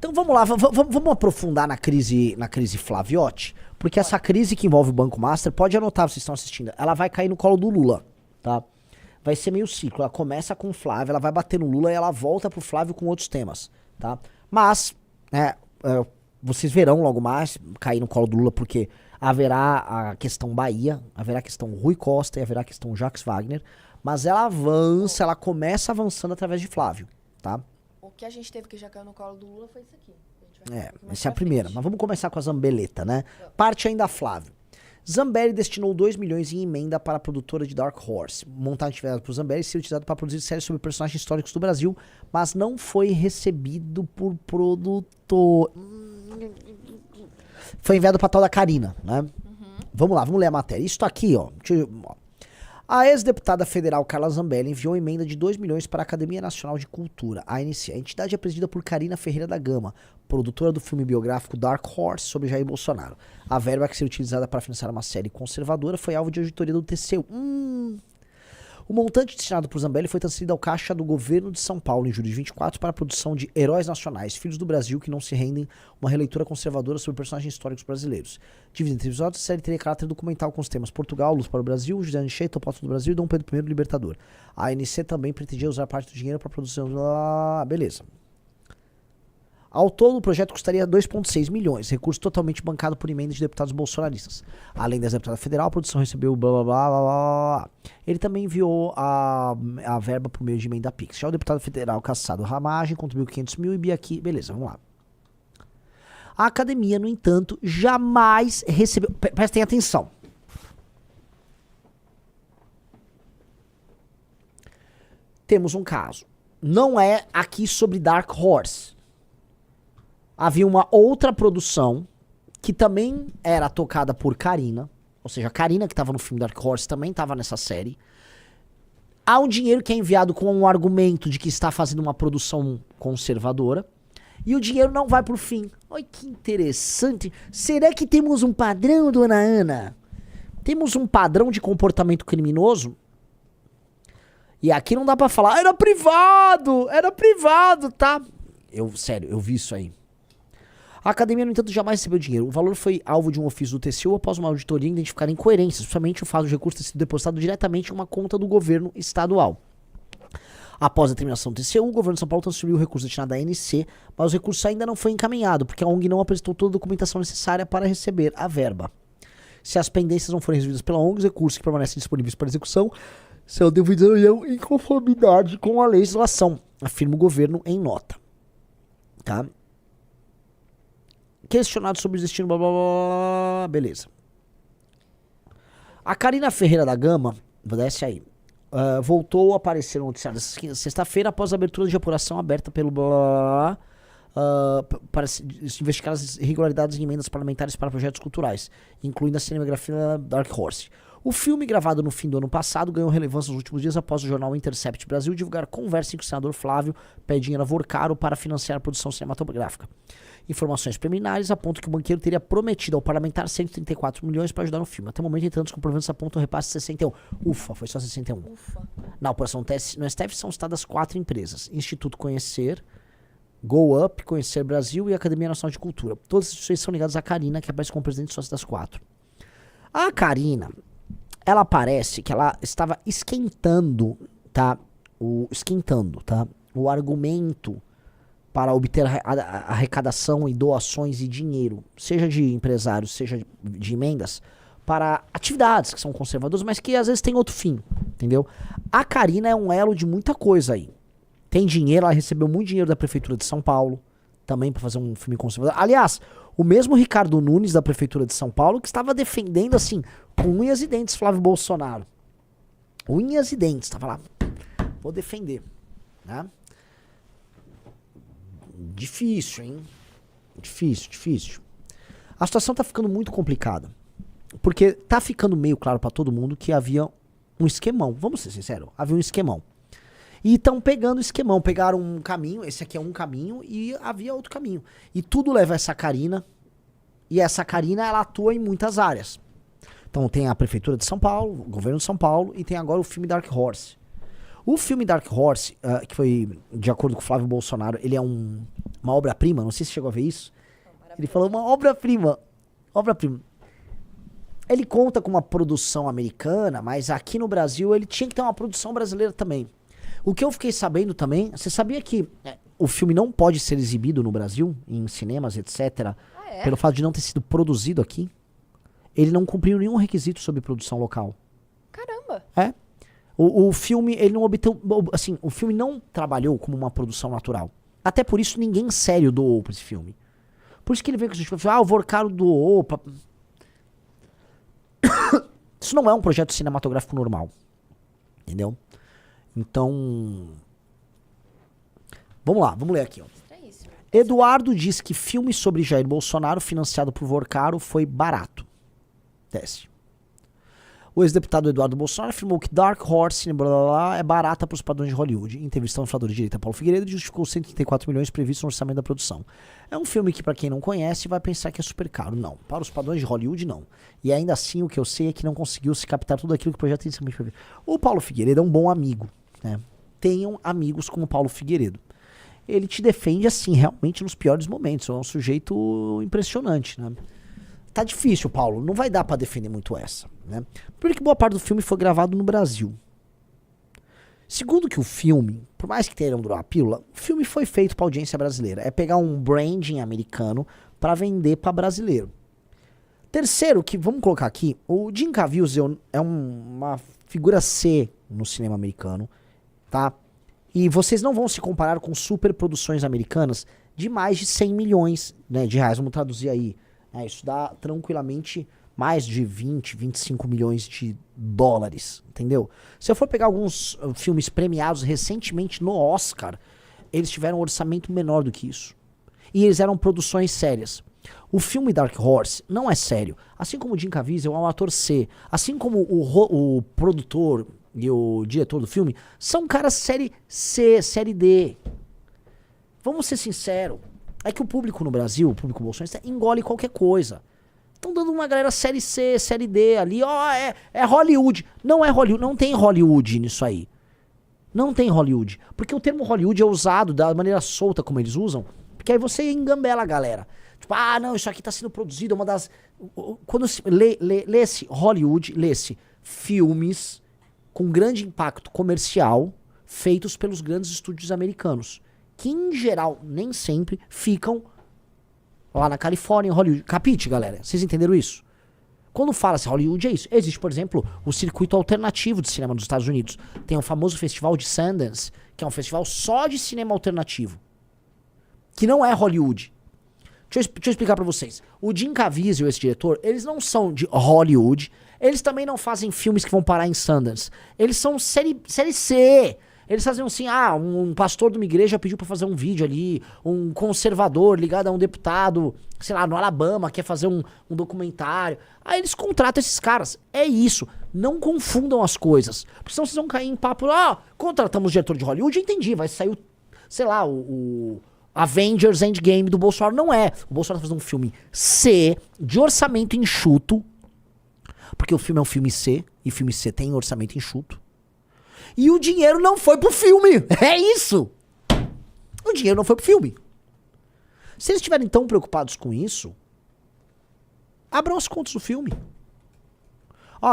Então vamos lá, vamos aprofundar na crise Flaviotti, porque essa crise que envolve o Banco Master, pode anotar, vocês estão assistindo, ela vai cair no colo do Lula, tá? Vai ser meio ciclo, ela começa com o Flávio, ela vai bater no Lula e ela volta pro Flávio com outros temas, tá? Mas, vocês verão logo mais cair no colo do Lula, porque haverá a questão Bahia, haverá a questão Rui Costa e haverá a questão Jacques Wagner, mas ela avança, ela começa avançando através de Flávio, tá? O que a gente teve que já caiu no colo do Lula foi isso aqui. Essa é a primeira, mas vamos começar com a Zambeleta, né? Parte ainda Flávio. Zambelli destinou 2 milhões em emenda para a produtora de Dark Horse. Montagem atividade por Zambelli seria utilizado para produzir séries sobre personagens históricos do Brasil, mas não foi recebido por produtor. Foi enviado para tal da Karina, né? Vamos lá, vamos ler a matéria. Isso aqui, ó. A ex-deputada federal Carla Zambelli enviou emenda de 2 milhões para a Academia Nacional de Cultura, a ANC. A entidade é presidida por Karina Ferreira da Gama, produtora do filme biográfico Dark Horse sobre Jair Bolsonaro. A verba que seria utilizada para financiar uma série conservadora foi alvo de auditoria do TCU. O montante destinado por Zambelli foi transferido ao caixa do governo de São Paulo em julho de 24 para a produção de Heróis Nacionais, Filhos do Brasil que não se rendem, uma releitura conservadora sobre personagens históricos brasileiros. Dividida entre episódios, a série teria caráter documental com os temas Portugal, Luz para o Brasil, José Anchieta, Topato do Brasil e Dom Pedro I, Libertador. A ANC também pretendia usar parte do dinheiro para a produção... beleza. Ao todo, o projeto custaria 2,6 milhões, recurso totalmente bancado por emenda de deputados bolsonaristas. Além da deputada federal, a produção recebeu blá blá blá blá blá. Ele também enviou a verba por meio de emenda Pix. Já o deputado federal Cassado Ramagem contribuiu 500 mil e Biaqui... Beleza, vamos lá. A academia, no entanto, jamais recebeu... Prestem atenção. Temos um caso. Não é aqui sobre Dark Horse. Havia uma outra produção que também era tocada por Karina, ou seja, a Karina que estava no filme Dark Horse também estava nessa série. Há um dinheiro que é enviado com um argumento de que está fazendo uma produção conservadora e o dinheiro não vai pro fim. Olha que interessante. Será que temos um padrão, dona Ana? Temos um padrão de comportamento criminoso? E aqui não dá pra falar, era privado, tá? Sério, eu vi isso aí. A academia, no entanto, jamais recebeu dinheiro. O valor foi alvo de um ofício do TCU após uma auditoria identificar incoerências, principalmente o fato de recurso ter sido depositado diretamente em uma conta do governo estadual. Após a determinação do TCU, o governo de São Paulo transferiu o recurso destinado à ANC, mas o recurso ainda não foi encaminhado, porque a ONG não apresentou toda a documentação necessária para receber a verba. Se as pendências não forem resolvidas pela ONG, os recursos que permanecem disponíveis para execução serão devidos em conformidade com a legislação, afirma o governo em nota. Tá? Questionado sobre o destino, blá blá blá, beleza. A Karina Ferreira da Gama, desce aí, voltou a aparecer no noticiário dessa sexta-feira após a abertura de apuração aberta pelo blá para investigar as irregularidades em emendas parlamentares para projetos culturais, incluindo a cinematografia Dark Horse. O filme, gravado no fim do ano passado, ganhou relevância nos últimos dias após o jornal Intercept Brasil divulgar conversa em que o senador Flávio pede dinheiro a Vorcaro para financiar a produção cinematográfica. Informações preliminares apontam que o banqueiro teria prometido ao parlamentar 134 milhões para ajudar no filme. Até o momento, entanto, os comprovativos apontam um repasse de 61. Ufa, foi só 61. Ufa. Na operação no STF são citadas 4 empresas. Instituto Conhecer, Go Up, Conhecer Brasil e Academia Nacional de Cultura. Todas as instituições são ligadas à Karina, que aparece como presidente sócia das 4. A Karina, ela parece que ela estava esquentando, tá? O argumento para obter arrecadação e doações e dinheiro, seja de empresários, seja de emendas, para atividades que são conservadoras, mas que às vezes tem outro fim, entendeu? A Karina é um elo de muita coisa aí. Tem dinheiro, ela recebeu muito dinheiro da Prefeitura de São Paulo, também para fazer um filme conservador. Aliás, o mesmo Ricardo Nunes da Prefeitura de São Paulo, que estava defendendo, assim, com unhas e dentes, Flávio Bolsonaro. Unhas e dentes, estava lá, vou defender, né? Difícil, hein? Difícil. A situação tá ficando muito complicada. Porque tá ficando meio claro pra todo mundo que havia um esquemão. Vamos ser sinceros, havia um esquemão. E estão pegando o esquemão. Pegaram um caminho, esse aqui é um caminho, e havia outro caminho. E tudo leva a essa Karina. E essa Karina, ela atua em muitas áreas. Então tem a Prefeitura de São Paulo, o Governo de São Paulo, e tem agora o filme Dark Horse. O filme Dark Horse, que foi, de acordo com o Flávio Bolsonaro, ele é uma Uma obra-prima, não sei se você chegou a ver isso. Ele falou uma obra-prima. Obra-prima. Ele conta com uma produção americana, mas aqui no Brasil ele tinha que ter uma produção brasileira também. O que eu fiquei sabendo também, você sabia que o filme não pode ser exibido no Brasil, em cinemas, etc., pelo fato de não ter sido produzido aqui? Ele não cumpriu nenhum requisito sobre produção local. Caramba! É. O filme, ele não obteve, assim, o filme não trabalhou como uma produção natural. Até por isso ninguém sério doou pra esse filme. Por isso que ele veio com esse filme, o Vorcaro doou pra... Isso não é um projeto cinematográfico normal. Entendeu? Então... Vamos lá, vamos ler aqui, ó. É isso. Eduardo diz que filme sobre Jair Bolsonaro financiado por Vorcaro foi barato. Desce. O ex-deputado Eduardo Bolsonaro afirmou que Dark Horse blá, blá, blá, é barata para os padrões de Hollywood. Em entrevista ao falador de direita Paulo Figueiredo, justificou os 134 milhões previstos no orçamento da produção. É um filme que, para quem não conhece, vai pensar que é super caro. Não. Para os padrões de Hollywood, não. E ainda assim, o que eu sei é que não conseguiu se captar tudo aquilo que o projeto inicialmente previu. O Paulo Figueiredo é um bom amigo. Né? Tenham amigos como o Paulo Figueiredo. Ele te defende, assim, realmente nos piores momentos. É um sujeito impressionante, né? Tá difícil, Paulo. Não vai dar pra defender muito essa, né? Porque boa parte do filme foi gravado no Brasil. Segundo que o filme, por mais que tenha durado a pílula, o filme foi feito pra audiência brasileira. É pegar um branding americano pra vender pra brasileiro. Terceiro, que vamos colocar aqui, o Jim Caviezel é uma figura C no cinema americano, tá? E vocês não vão se comparar com superproduções americanas de mais de 100 milhões, né, de reais. Vamos traduzir aí. Isso dá tranquilamente mais de 20, 25 milhões de dólares, entendeu? Se eu for pegar alguns filmes premiados recentemente no Oscar, eles tiveram um orçamento menor do que isso. E eles eram produções sérias. O filme Dark Horse não é sério. Assim como o Jim Caviezel é um ator C. Assim como o produtor e o diretor do filme são caras série C, série D. Vamos ser sinceros. É que o público no Brasil, o público bolsonarista, engole qualquer coisa. Estão dando uma galera série C, série D ali, é Hollywood. Não é Hollywood, não tem Hollywood nisso aí. Não tem Hollywood. Porque o termo Hollywood é usado da maneira solta como eles usam, porque aí você engambela a galera. Tipo, não, isso aqui tá sendo produzido, é uma das... Quando se lê-se Hollywood, lê-se filmes com grande impacto comercial feitos pelos grandes estúdios americanos. Que, em geral, nem sempre ficam lá na Califórnia, em Hollywood. Capite, galera? Vocês entenderam isso? Quando fala-se Hollywood, é isso. Existe, por exemplo, o circuito alternativo de cinema dos Estados Unidos. Tem o famoso festival de Sundance, que é um festival só de cinema alternativo. Que não é Hollywood. Deixa eu explicar pra vocês. O Jim Caviezel, esse diretor, eles não são de Hollywood. Eles também não fazem filmes que vão parar em Sundance. Eles são série C. Eles faziam assim, um pastor de uma igreja pediu pra fazer um vídeo ali, um conservador ligado a um deputado, sei lá, no Alabama, quer fazer um documentário. Aí eles contratam esses caras. É isso. Não confundam as coisas. Porque senão vocês vão cair em papo, contratamos o diretor de Hollywood, entendi, vai sair sei lá, o Avengers Endgame do Bolsonaro. Não é. O Bolsonaro tá fazendo um filme C, de orçamento enxuto, porque o filme é um filme C, e filme C tem orçamento enxuto. E o dinheiro não foi pro filme. É isso. O dinheiro não foi pro filme. Se eles estiverem tão preocupados com isso, abram as contas do filme.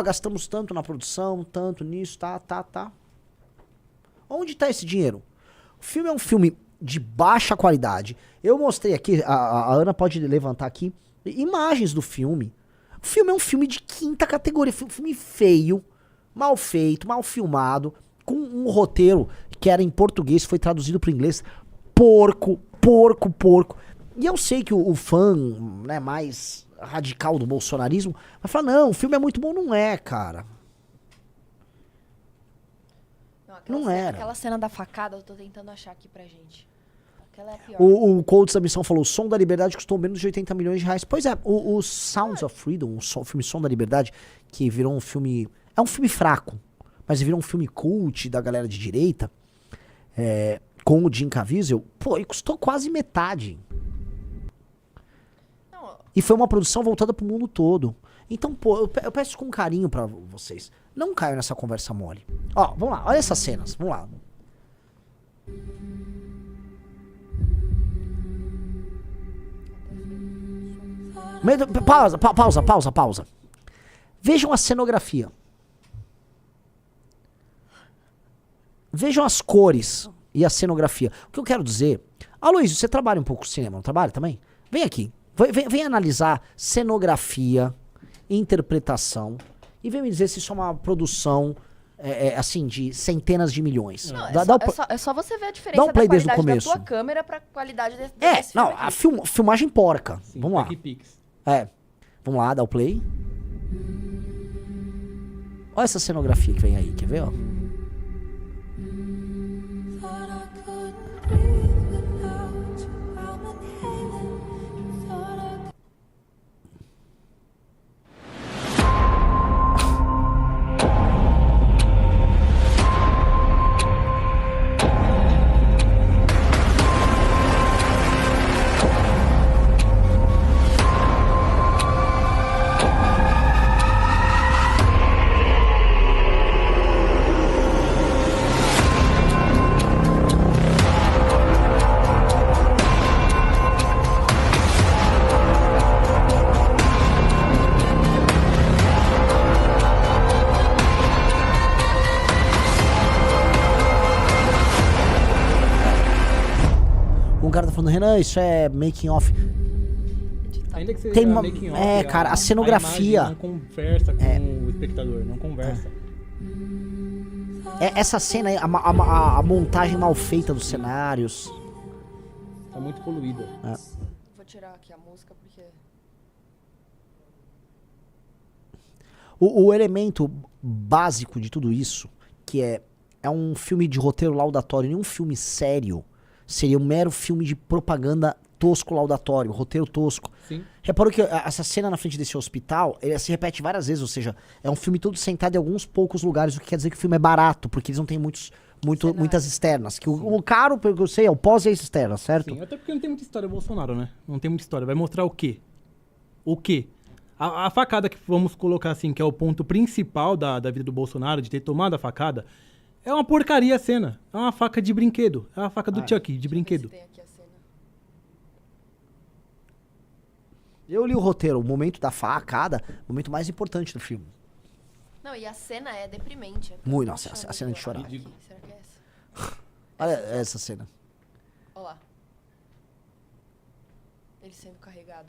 Gastamos tanto na produção, tanto nisso, tá. Onde tá esse dinheiro? O filme é um filme de baixa qualidade. Eu mostrei aqui, a Ana pode levantar aqui, imagens do filme. O filme é um filme de quinta categoria. Filme feio, mal feito, mal filmado, com um roteiro que era em português, foi traduzido para inglês. Porco. E eu sei que o fã, né, mais radical do bolsonarismo vai falar, não, o filme é muito bom. Não é, cara. Não era. Aquela cena da facada, eu tô tentando achar aqui pra gente. Aquela é a pior. O Codes da Missão falou, o Som da Liberdade custou menos de 80 milhões de reais. Pois é, o Sounds of Freedom, o filme Som da Liberdade, que virou um filme... É um filme fraco, mas virou um filme cult da galera de direita, com o Jim Caviezel, e custou quase metade. Não. E foi uma produção voltada pro mundo todo. Então, eu peço com carinho pra vocês, não caiam nessa conversa mole. Vamos lá, olha essas cenas, vamos lá. Pausa. Vejam a cenografia. Vejam as cores e a cenografia. O que eu quero dizer... Aloysio, você trabalha um pouco com cinema, não trabalha também? Vem aqui. Vem analisar cenografia, interpretação e vem me dizer se isso é uma produção assim, de centenas de milhões. Não, é só você ver a diferença dá um play da desde o qualidade começo. da tua câmera pra qualidade desse filme Não, aqui. a filmagem porca. Sim, Vamos lá. Pix. Vamos lá, dá o play. Olha essa cenografia que vem aí, quer ver, ó? Um cara tá falando, Renan, isso é making off. Ainda que seja Tem uma- making off, cara, a cenografia- A imagem não conversa com o espectador, não conversa. Essa cena aí, a montagem mal feita dos cenários. Tá muito poluída. Vou tirar aqui a música porque... O elemento básico de tudo isso, que é um filme de roteiro laudatório, nenhum filme sério, seria um mero filme de propaganda tosco laudatório, roteiro tosco. Sim. Reparou que essa cena na frente desse hospital, ele se repete várias vezes, ou seja, é um filme todo sentado em alguns poucos lugares, o que quer dizer que o filme é barato, porque eles não têm muitas externas. Que o caro, pelo que eu sei, é o pós e as externas, certo? Sim, até porque não tem muita história Bolsonaro, né? Não tem muita história. Vai mostrar o quê? O quê? A facada que vamos colocar assim, que é o ponto principal da vida do Bolsonaro, de ter tomado a facada, é uma porcaria a cena. É uma faca de brinquedo. É uma faca do Chuck, de brinquedo. Tem aqui a cena. Eu li o roteiro, o momento da facada, o momento mais importante do filme. Não, e a cena é deprimente. Muito, nossa, a cena de chorar. Aqui, será que é essa? Olha essa cena. Olha lá. Ele sendo carregado.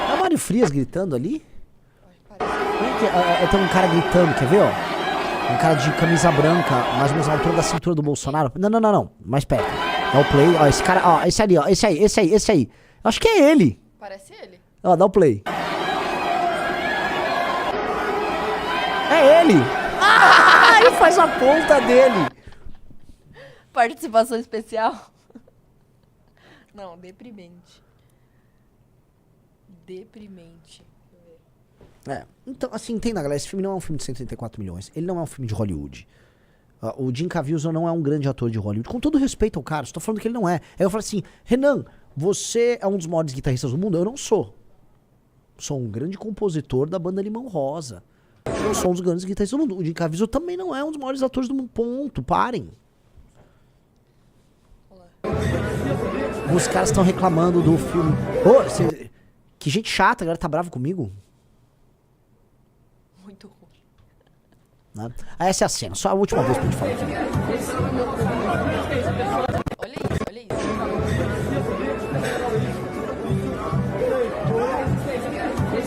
É o Mário Frias gritando ali? Ai, parece. Tem um cara gritando, quer ver, ó? Um cara de camisa branca, mais ou menos na altura da cintura do Bolsonaro. Não. Mais perto. Dá o play. Ó, esse cara, ó, esse ali, ó. Esse aí. Acho que é ele. Parece ele. Ó, dá o play. É ele! Ah, ele faz a ponta dele. Participação especial? Não, deprimente. Deprimente. Então, assim, entenda, galera, esse filme não é um filme de 134 milhões. Ele não é um filme de Hollywood. O Jim Caviezel não é um grande ator de Hollywood. Com todo respeito ao cara, estou falando que ele não é. Aí eu falo assim, Renan, você é um dos maiores guitarristas do mundo? Eu não sou. Sou um grande compositor da banda Limão Rosa. Eu não sou um dos grandes guitarristas do mundo. O Jim Caviezel também não é um dos maiores atores do mundo. Ponto. Parem. Os caras estão reclamando do filme. Que gente chata, a galera tá brava comigo. Muito ruim. Né? Essa é a cena, só a última vez pra gente falar aqui. Olha isso, olha isso.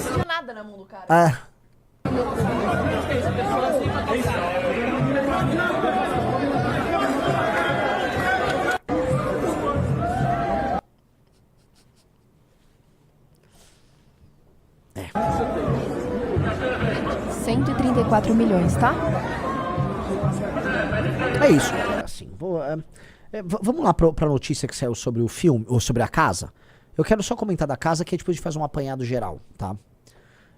Não tinha nada na mão do cara. É. 134 milhões, tá? É isso, galera, assim, vamos lá pra notícia que saiu sobre o filme, ou sobre a casa. Eu quero só comentar da casa, que aí depois a gente faz um apanhado geral, tá?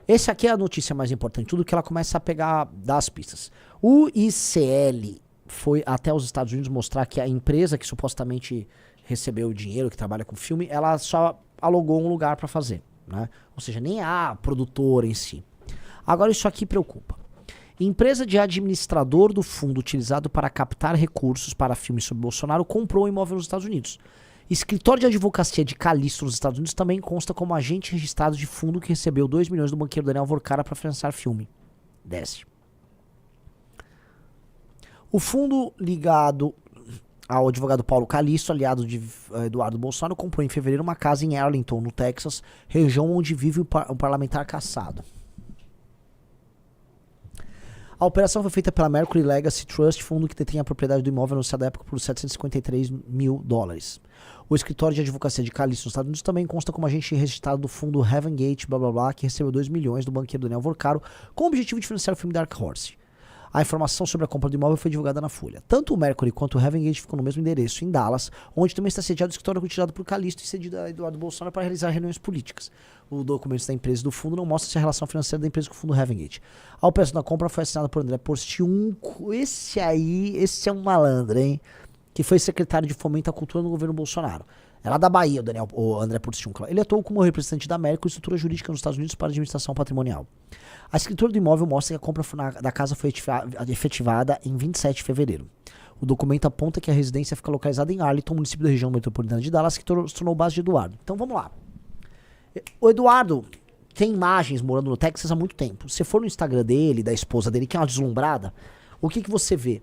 Esse aqui é a notícia mais importante, tudo que ela começa a pegar das pistas. O ICL foi até os Estados Unidos mostrar que a empresa que supostamente recebeu o dinheiro, que trabalha com filme, ela só alugou um lugar pra fazer, né? Ou seja, nem a produtora em si. Agora isso aqui preocupa. Empresa de administrador do fundo utilizado para captar recursos para filmes sobre Bolsonaro comprou um imóvel nos Estados Unidos. Escritório de advocacia de Calixto nos Estados Unidos também consta como agente registrado de fundo que recebeu 2 milhões do banqueiro Daniel Vorcara para financiar filme. Desce. O fundo ligado ao advogado Paulo Calixto, aliado de Eduardo Bolsonaro, comprou em fevereiro uma casa em Arlington, no Texas, região onde vive o parlamentar cassado. A operação foi feita pela Mercury Legacy Trust, fundo que detém a propriedade do imóvel anunciado à época por $753 mil. O escritório de advocacia de Calixto nos Estados Unidos também consta como agente registrado do fundo Heaven Gate, blá blá blá, que recebeu 2 milhões do banqueiro Daniel Vorcaro com o objetivo de financiar o filme Dark Horse. A informação sobre a compra do imóvel foi divulgada na Folha. Tanto o Mercury quanto o Heaven Gate ficam no mesmo endereço, em Dallas, onde também está sediado o escritório utilizado por Calixto e cedido a Eduardo Bolsonaro para realizar reuniões políticas. O documento da empresa e do fundo não mostra se a relação financeira da empresa com o fundo Heaven Gate. A operação da compra foi assinada por André Porciúncula. Esse é um malandro, hein? Que foi secretário de Fomento à Cultura no governo Bolsonaro. É lá da Bahia, o André Porciúncula. Ele atuou como representante da América e estrutura jurídica nos Estados Unidos para administração patrimonial. A escritura do imóvel mostra que a compra da casa foi efetivada em 27 de fevereiro. O documento aponta que a residência fica localizada em Arlington, município da região metropolitana de Dallas, que se tornou base de Eduardo. Então vamos lá. O Eduardo tem imagens morando no Texas há muito tempo. Se for no Instagram dele, da esposa dele, que é uma deslumbrada, o que você vê?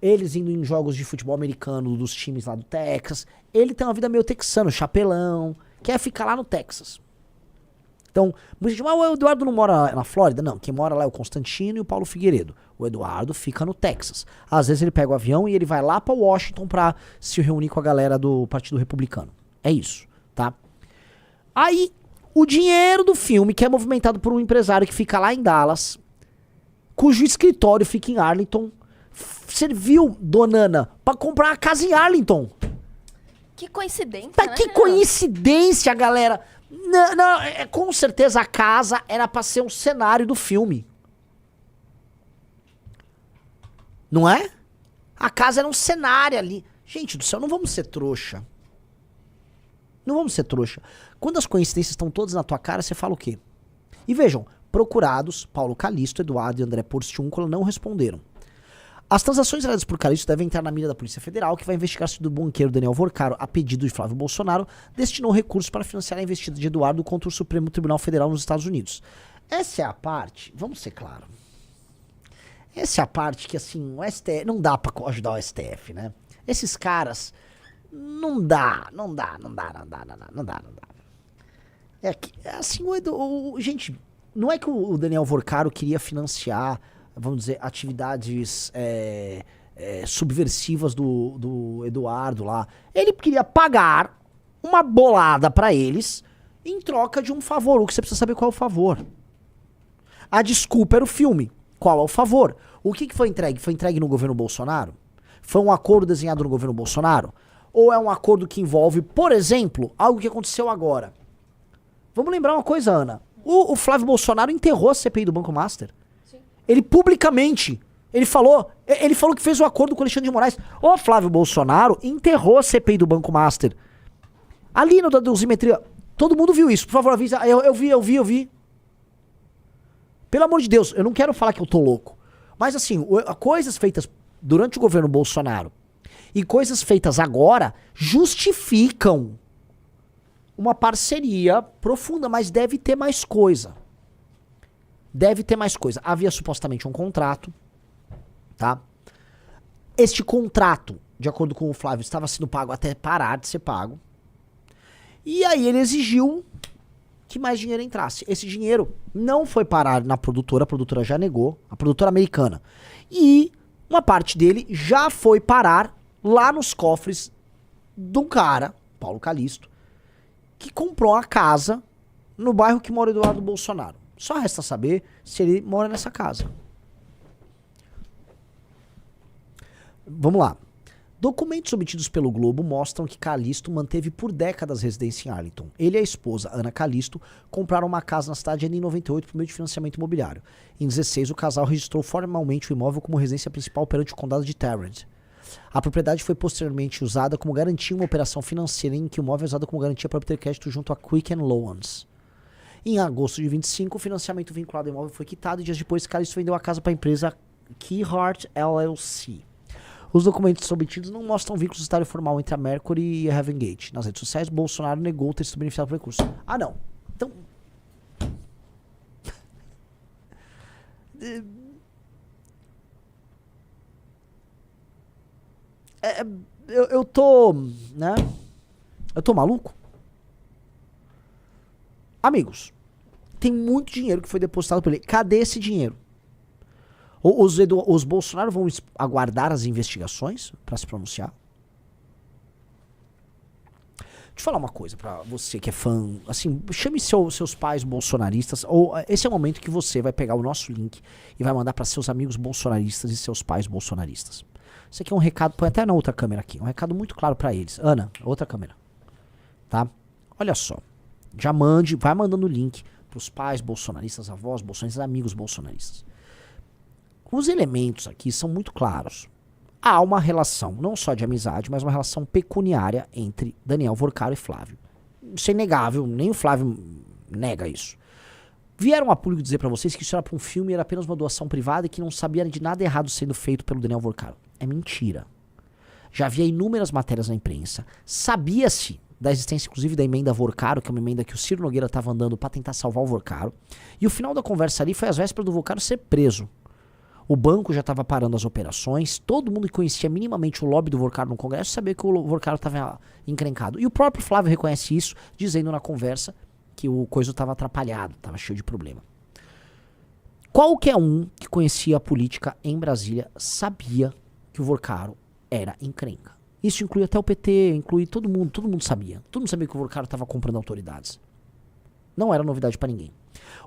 Eles indo em jogos de futebol americano dos times lá do Texas. Ele tem uma vida meio texano, chapelão, quer ficar lá no Texas. Então, muita gente diz, o Eduardo não mora na Flórida? Não, quem mora lá é o Constantino e o Paulo Figueiredo. O Eduardo fica no Texas. Às vezes ele pega o avião e ele vai lá pra Washington pra se reunir com a galera do Partido Republicano. É isso, tá? Aí, o dinheiro do filme, que é movimentado por um empresário que fica lá em Dallas, cujo escritório fica em Arlington, serviu, Donana, pra comprar uma casa em Arlington. Que coincidência, Tá, né? que coincidência, galera. Não, com certeza a casa era pra ser um cenário do filme. Não é? A casa era um cenário ali. Gente do céu, não vamos ser trouxa. Não vamos ser trouxa. Quando as coincidências estão todas na tua cara, você fala o quê? E vejam, procurados, Paulo Calixto, Eduardo e André Porciúncula não responderam. As transações realizadas por Calixto devem entrar na mira da Polícia Federal, que vai investigar se o banqueiro Daniel Vorcaro, a pedido de Flávio Bolsonaro, destinou recursos para financiar a investida de Eduardo contra o Supremo Tribunal Federal nos Estados Unidos. Essa é a parte, vamos ser claros, essa é a parte que, assim, o STF, não dá pra ajudar o STF, né? Esses caras, não dá. É que, assim, gente, não é que o Daniel Vorcaro queria financiar, vamos dizer, atividades subversivas do Eduardo lá. Ele queria pagar uma bolada pra eles em troca de um favor. O que você precisa saber qual é o favor. A desculpa era o filme. Qual é o favor? O que foi entregue? Foi entregue no governo Bolsonaro? Foi um acordo desenhado no governo Bolsonaro? Ou é um acordo que envolve, por exemplo, algo que aconteceu agora? Vamos lembrar uma coisa, Ana. O Flávio Bolsonaro enterrou a CPI do Banco Master. Ele publicamente, ele falou que fez um acordo com o Alexandre de Moraes. O Flávio Bolsonaro enterrou a CPI do Banco Master. Ali no da dosimetria, todo mundo viu isso. Por favor, avisa. Eu vi. Pelo amor de Deus, eu não quero falar que eu tô louco. Mas assim, coisas feitas durante o governo Bolsonaro e coisas feitas agora justificam uma parceria profunda, mas deve ter mais coisa. Havia supostamente um contrato, tá? Este contrato, de acordo com o Flávio, estava sendo pago até parar de ser pago. E aí ele exigiu que mais dinheiro entrasse. Esse dinheiro não foi parar na produtora, a produtora já negou, a produtora americana. E uma parte dele já foi parar lá nos cofres de um cara, Paulo Calixto, que comprou a casa no bairro que mora o Eduardo Bolsonaro. Só resta saber se ele mora nessa casa. Vamos lá. Documentos obtidos pelo Globo mostram que Calixto manteve por décadas residência em Arlington. Ele e a esposa, Ana Calixto, compraram uma casa na cidade em 98 por meio de financiamento imobiliário. Em 16, o casal registrou formalmente o imóvel como residência principal perante o condado de Tarrant. A propriedade foi posteriormente usada como garantia em uma operação financeira em que o imóvel é usado como garantia para obter crédito junto a Quicken Loans. Em agosto de 25, o financiamento vinculado ao imóvel foi quitado e dias depois, Calixto vendeu a casa para a empresa Keyhart LLC. Os documentos obtidos não mostram vínculo societário formal entre a Mercury e a Heaven Gate. Nas redes sociais, Bolsonaro negou ter sido beneficiado por recurso. Ah, não. Então... eu tô... né? Eu tô maluco? Amigos, tem muito dinheiro que foi depositado por ele. Cadê esse dinheiro? Os Bolsonaro vão aguardar as investigações para se pronunciar? Deixa eu falar uma coisa pra você que é fã. Assim, chame seus pais bolsonaristas. Ou esse é o momento que você vai pegar o nosso link e vai mandar para seus amigos bolsonaristas e seus pais bolsonaristas. Isso aqui é um recado, põe até na outra câmera aqui. Um recado muito claro para eles. Ana, outra câmera. Tá? Olha só. Já mande, vai mandando o link pros pais bolsonaristas, avós bolsonaristas, amigos bolsonaristas. Os elementos aqui são muito claros. Há uma relação, não só de amizade, mas uma relação pecuniária entre Daniel Vorcaro e Flávio. Isso é inegável, nem o Flávio nega isso. Vieram a público dizer pra vocês que isso era pra um filme, era apenas uma doação privada e que não sabia de nada errado sendo feito pelo Daniel Vorcaro. É mentira. Já havia inúmeras matérias na imprensa. Sabia-se da existência, inclusive, da emenda Vorcaro, que é uma emenda que o Ciro Nogueira estava andando para tentar salvar o Vorcaro. E o final da conversa ali foi às vésperas do Vorcaro ser preso. O banco já estava parando as operações, todo mundo que conhecia minimamente o lobby do Vorcaro no Congresso sabia que o Vorcaro estava encrencado. E o próprio Flávio reconhece isso, dizendo na conversa que o coisa estava atrapalhado, estava cheio de problema. Qualquer um que conhecia a política em Brasília sabia que o Vorcaro era encrenca. Isso inclui até o PT, inclui todo mundo sabia. Todo mundo sabia que o Vorcaro estava comprando autoridades. Não era novidade para ninguém.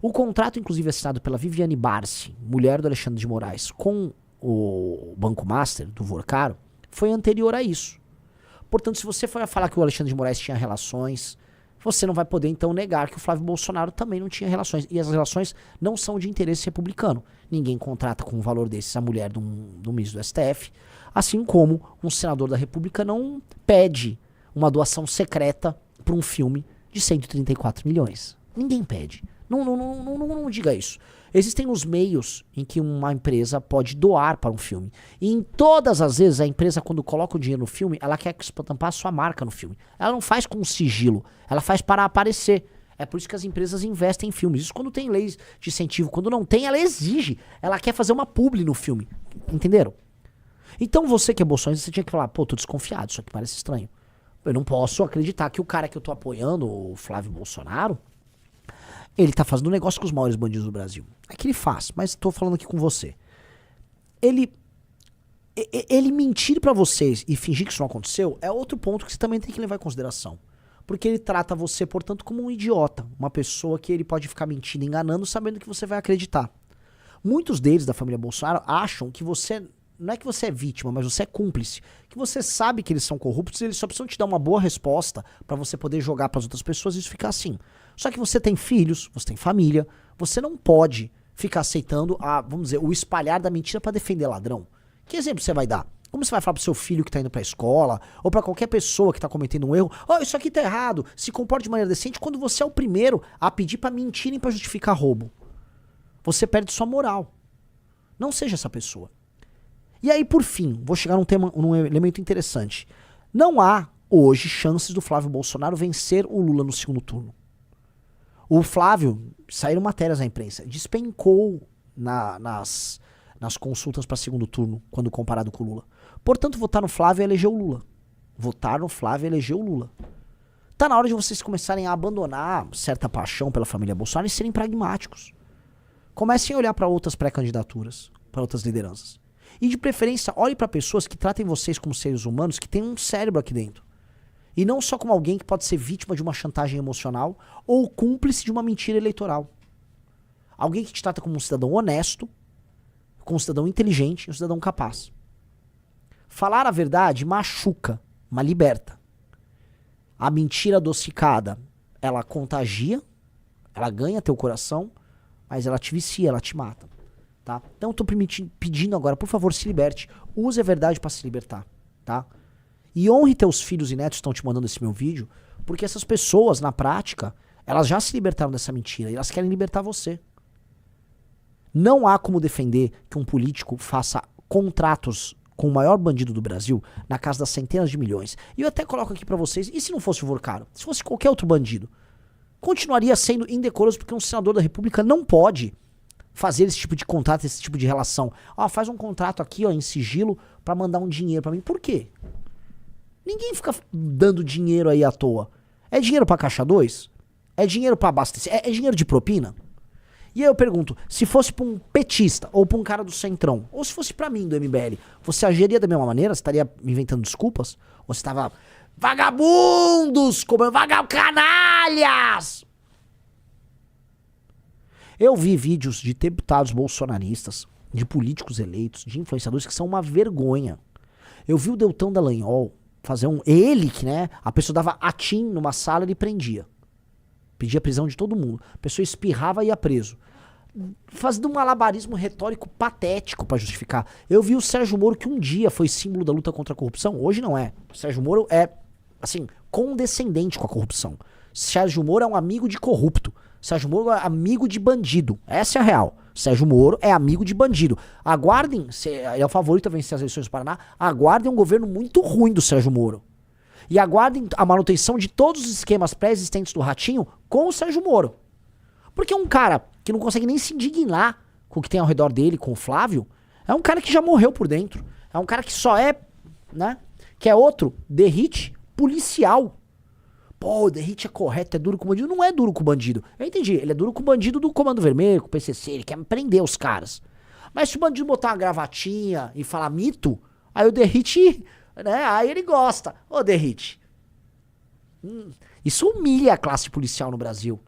O contrato, inclusive, assinado pela Viviane Barsi, mulher do Alexandre de Moraes, com o Banco Master do Vorcaro, foi anterior a isso. Portanto, se você for falar que o Alexandre de Moraes tinha relações, você não vai poder, então, negar que o Flávio Bolsonaro também não tinha relações. E as relações não são de interesse republicano. Ninguém contrata com um valor desses a mulher do ministro do STF, assim como um senador da República não pede uma doação secreta para um filme de 134 milhões. Ninguém pede. Não diga isso. Existem os meios em que uma empresa pode doar para um filme. E em todas as vezes a empresa, quando coloca o dinheiro no filme, ela quer estampar a sua marca no filme. Ela não faz com sigilo, ela faz para aparecer. É por isso que as empresas investem em filmes. Isso quando tem leis de incentivo. Quando não tem, ela exige. Ela quer fazer uma publi no filme. Entenderam? Então você que é bolsonarista, você tinha que falar, pô, tô desconfiado, isso aqui parece estranho. Eu não posso acreditar que o cara que eu tô apoiando, o Flávio Bolsonaro, ele tá fazendo um negócio com os maiores bandidos do Brasil. É que ele faz, mas tô falando aqui com você. Ele mentir pra vocês e fingir que isso não aconteceu é outro ponto que você também tem que levar em consideração. Porque ele trata você, portanto, como um idiota. Uma pessoa que ele pode ficar mentindo, enganando, sabendo que você vai acreditar. Muitos deles, da família Bolsonaro, acham que você... Não é que você é vítima, mas você é cúmplice. Que você sabe que eles são corruptos e eles só precisam te dar uma boa resposta pra você poder jogar pras outras pessoas e isso ficar assim. Só que você tem filhos, você tem família, você não pode ficar aceitando vamos dizer, o espalhar da mentira pra defender ladrão. Que exemplo você vai dar? Como você vai falar pro seu filho que tá indo pra escola, ou pra qualquer pessoa que tá cometendo um erro, isso aqui tá errado, se comporte de maneira decente, quando você é o primeiro a pedir pra mentirem pra justificar roubo? Você perde sua moral. Não seja essa pessoa. E aí, por fim, vou chegar num elemento interessante. Não há, hoje, chances do Flávio Bolsonaro vencer o Lula no segundo turno. O Flávio, saíram matérias na imprensa, despencou nas consultas para segundo turno, quando comparado com o Lula. Portanto, votar no Flávio é eleger o Lula. Votar no Flávio é eleger o Lula. Tá na hora de vocês começarem a abandonar certa paixão pela família Bolsonaro e serem pragmáticos. Comecem a olhar para outras pré-candidaturas, para outras lideranças. E de preferência, olhe para pessoas que tratem vocês como seres humanos que têm um cérebro aqui dentro. E não só como alguém que pode ser vítima de uma chantagem emocional ou cúmplice de uma mentira eleitoral. Alguém que te trata como um cidadão honesto, como um cidadão inteligente e um cidadão capaz. Falar a verdade machuca, mas liberta. A mentira adocicada, ela contagia, ela ganha teu coração, mas ela te vicia, ela te mata. Tá? Então eu tô pedindo agora, por favor, se liberte. Use a verdade para se libertar, tá? E honre teus filhos e netos que estão te mandando esse meu vídeo, porque essas pessoas, na prática, Elas já se libertaram dessa mentira e elas querem libertar você. Não há como defender que um político faça contratos com o maior bandido do Brasil na casa das centenas de milhões. E eu até coloco aqui pra vocês, e se não fosse o Vorcaro? Se fosse qualquer outro bandido? Continuaria sendo indecoroso porque um senador da República não pode fazer esse tipo de contrato, esse tipo de relação. Faz um contrato aqui, em sigilo pra mandar um dinheiro pra mim. Por quê? Ninguém fica dando dinheiro aí à toa. É dinheiro pra caixa 2? É dinheiro pra abastecer? É dinheiro de propina? E aí eu pergunto, se fosse pra um petista, ou pra um cara do Centrão, ou se fosse pra mim, do MBL, você agiria da mesma maneira? Você estaria inventando desculpas? Ou você tava, vagabundos, canalhas? Eu vi vídeos de deputados bolsonaristas, de políticos eleitos, de influenciadores que são uma vergonha. Eu vi o Deltan Dallagnol fazer ele que, né, a pessoa dava atim numa sala e ele prendia. Pedia prisão de todo mundo. A pessoa espirrava e ia preso. Fazendo um malabarismo retórico patético pra justificar. Eu vi o Sérgio Moro, que um dia foi símbolo da luta contra a corrupção. Hoje não é. O Sérgio Moro é, assim, condescendente com a corrupção. Sérgio Moro é um amigo de corrupto. Sérgio Moro é amigo de bandido. Essa é a real. Sérgio Moro é amigo de bandido. Aguardem, é o favorito a vencer as eleições do Paraná, aguardem um governo muito ruim do Sérgio Moro. E aguardem a manutenção de todos os esquemas pré-existentes do Ratinho com o Sérgio Moro. Porque um cara que não consegue nem se indignar com o que tem ao redor dele, com o Flávio, é um cara que já morreu por dentro. É um cara que só é, né? Que é outro derrite policial. Pô, o derrite é correto, é duro com o bandido. Não é duro com o bandido. Eu entendi, ele é duro com o bandido do Comando Vermelho, com o PCC, ele quer prender os caras. Mas se o bandido botar uma gravatinha e falar mito, aí o derrite... né? Aí ele gosta. Ô, Derrite. Isso humilha a classe policial no Brasil.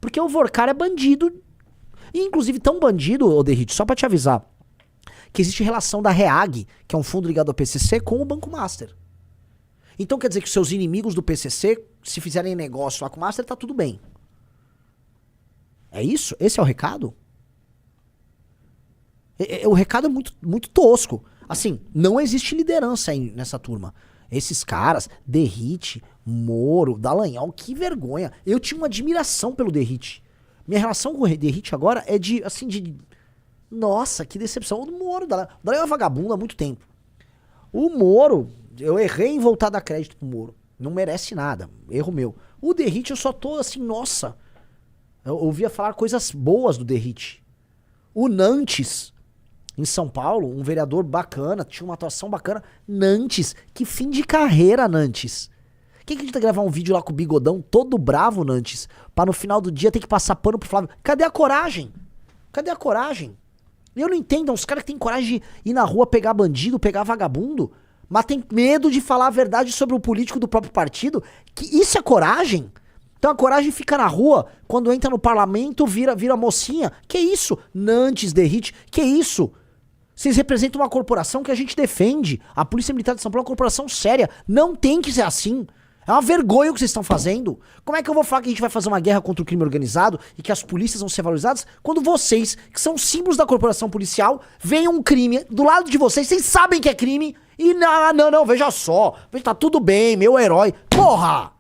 Porque o Vorcaro é bandido. E, inclusive, tão bandido, ô Derrite, só pra te avisar, que existe relação da REAG, que é um fundo ligado ao PCC, com o Banco Master. Então quer dizer que os seus inimigos do PCC, se fizerem negócio lá com o Master, tá tudo bem. É isso? Esse é o recado? O recado é muito, muito tosco. Assim, não existe liderança aí nessa turma. Esses caras, Derrite, Moro, Dallagnol, que vergonha. Eu tinha uma admiração pelo Derrite. Minha relação com o Derrite agora é de, assim, de... Nossa, que decepção. O Moro, o Dallagnol é vagabundo há muito tempo. O Moro, eu errei em voltar a dar crédito pro Moro. Não merece nada, erro meu. O Derrite eu só tô assim, nossa. Eu ouvia falar coisas boas do Derrite. O Nantes... em São Paulo, um vereador bacana, tinha uma atuação bacana. Nantes, que fim de carreira, Nantes. Quem acredita gravar um vídeo lá com o bigodão, todo bravo, Nantes, pra no final do dia ter que passar pano pro Flávio? Cadê a coragem? Cadê a coragem? Eu não entendo, os caras que têm coragem de ir na rua pegar bandido, pegar vagabundo, mas tem medo de falar a verdade sobre o político do próprio partido. Que isso é coragem? Então a coragem fica na rua, quando entra no parlamento, vira mocinha. Que isso? Nantes, Derrite, que isso? Vocês representam uma corporação que a gente defende. A Polícia Militar de São Paulo é uma corporação séria. Não tem que ser assim. É uma vergonha o que vocês estão fazendo. Como é que eu vou falar que a gente vai fazer uma guerra contra o crime organizado e que as polícias vão ser valorizadas quando vocês, que são símbolos da corporação policial, veem um crime do lado de vocês sabem que é crime e não, veja só. Tá tudo bem, meu herói. Porra!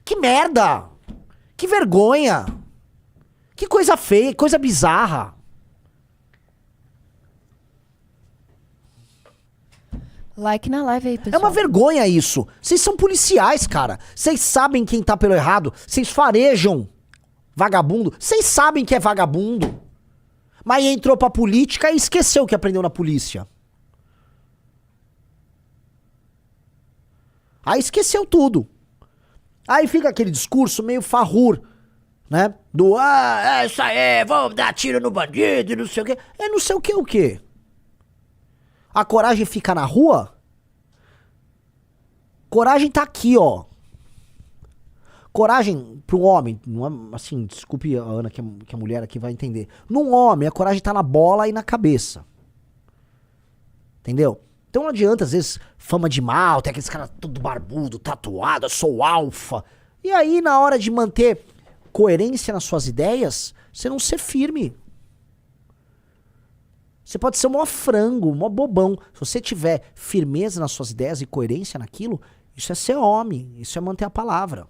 Que merda! Que vergonha! Que coisa feia, coisa bizarra. Like na live aí, pessoal. É uma vergonha isso. Vocês são policiais, cara. Vocês sabem quem tá pelo errado. Vocês farejam vagabundo. Vocês sabem que é vagabundo. Mas entrou pra política e esqueceu o que aprendeu na polícia. Aí esqueceu tudo. Aí fica aquele discurso meio farrur, né? Do, é isso aí, vamos dar tiro no bandido e não sei o quê. É não sei o quê? A coragem fica na rua? Coragem tá aqui, ó. Coragem para um homem, não é, assim, desculpe a Ana que a mulher aqui vai entender. Num homem, a coragem tá na bola e na cabeça. Entendeu? Então não adianta, às vezes, fama de mal, tem aqueles caras todo barbudo, tatuado, eu sou alfa. E aí, na hora de manter coerência nas suas ideias, você não ser firme. Você pode ser o maior frango, o maior bobão. Se você tiver firmeza nas suas ideias e coerência naquilo, isso é ser homem, isso é manter a palavra.